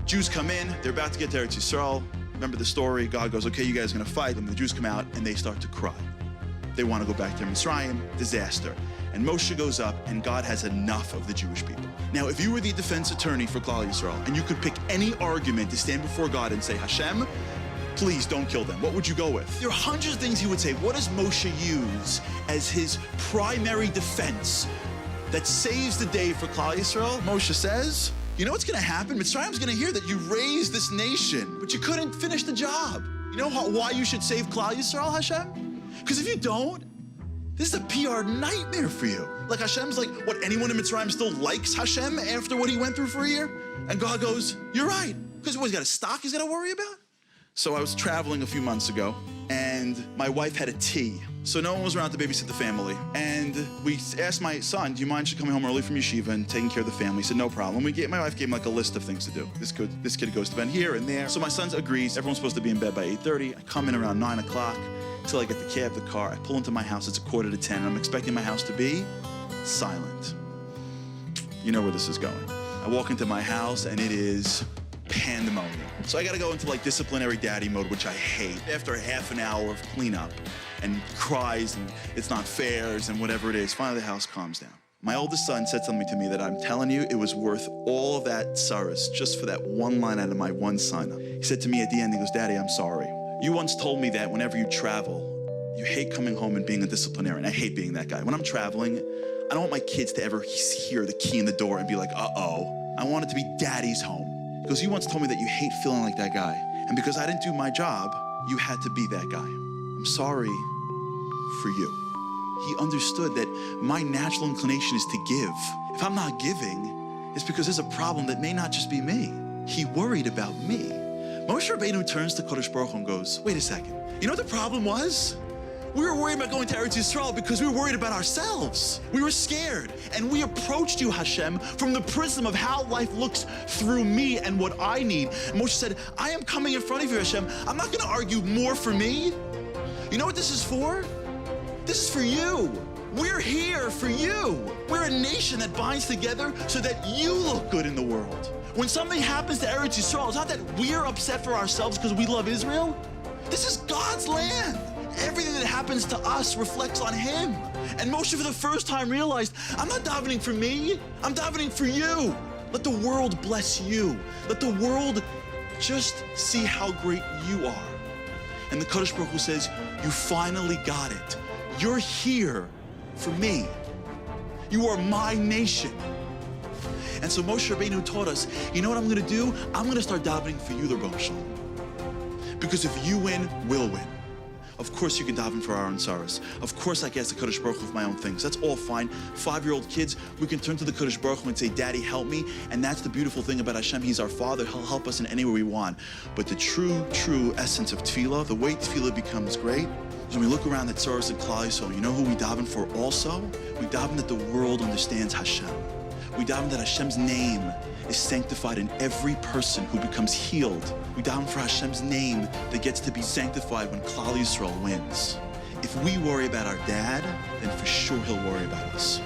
Jews come in, they're about to get to Eretz Yisrael. Remember the story, God goes, okay, you guys are gonna fight, and the Jews come out and they start to cry. They wanna go back to Mitzrayim, disaster. And Moshe goes up and God has enough of the Jewish people. Now, if you were the defense attorney for Klal Yisrael and you could pick any argument to stand before God and say, Hashem, please don't kill them, what would you go with? There are hundreds of things he would say. What does Moshe use as his primary defense that saves the day for Klal Yisrael? Moshe says, you know what's gonna happen? Mitzrayim's gonna hear that you raised this nation, but you couldn't finish the job. You know why you should save Klal Yisrael, Hashem? Because if you don't, this is a PR nightmare for you. Like Hashem's like, what, anyone in Mitzrayim still likes Hashem after what he went through for a year? And God goes, you're right. Because what, he's got a stock he's gotta worry about? So I was traveling a few months ago, and my wife had a tea. So no one was around to babysit the family. And we asked my son, do you mind coming home early from yeshiva and taking care of the family? He said, no problem. My wife gave him like a list of things to do. This kid goes to bed here and there. So my son agrees. Everyone's supposed to be in bed by 8:30. I come in around 9 o'clock till I get the cab, the car. I pull into my house. It's 9:45, and I'm expecting my house to be silent. You know where this is going. I walk into my house, and it is pandemonium. So I gotta go into like disciplinary daddy mode, which I hate. After a half an hour of cleanup and cries and it's not fair and whatever it is, finally the house calms down. My oldest son said something to me that I'm telling you, it was worth all of that sorrows just for that one line out of my one son. He said to me at the end, he goes, Daddy, I'm sorry. You once told me that whenever you travel, you hate coming home and being a disciplinarian. I hate being that guy. When I'm traveling, I don't want my kids to ever hear the key in the door and be like, uh-oh. I want it to be daddy's home. Because you once told me that you hate feeling like that guy. And because I didn't do my job, you had to be that guy. I'm sorry for you. He understood that my natural inclination is to give. If I'm not giving, it's because there's a problem that may not just be me. He worried about me. Moshe Rabbeinu turns to Kodesh Baruch Hu and goes, wait a second. You know what the problem was? We were worried about going to Eretz Yisrael because we were worried about ourselves. We were scared. And we approached you, Hashem, from the prism of how life looks through me and what I need. And Moshe said, I am coming in front of you, Hashem. I'm not gonna argue more for me. You know what this is for? This is for you. We're here for you. We're a nation that binds together so that you look good in the world. When something happens to Eretz Yisrael, it's not that we're upset for ourselves because we love Israel. This is God's land. Everything that happens to us reflects on him. And Moshe for the first time realized, I'm not davening for me, I'm davening for you. Let the world bless you. Let the world just see how great you are. And the Kodesh Baruch Hu says, you finally got it. You're here for me. You are my nation. And so Moshe Rabbeinu taught us, you know what I'm gonna do? I'm gonna start davening for you, the Rosh Hashanah. Because if you win, we'll win. Of course you can daven for our own sorrows. Of course I can ask the Kodesh Baruch Hu for my own things. That's all fine. 5-year-old kids, we can turn to the Kodesh Baruch Hu and say, Daddy, help me. And that's the beautiful thing about Hashem. He's our Father. He'll help us in any way we want. But the true essence of tefillah, the way tefillah becomes great, is when we look around at Tzoros and Klal Yisrael, you know who we daven for also? We daven that the world understands Hashem. We daven that Hashem's name is sanctified in every person who becomes healed. We daven for Hashem's name that gets to be sanctified when Klal Yisrael wins. If we worry about our dad, then for sure he'll worry about us.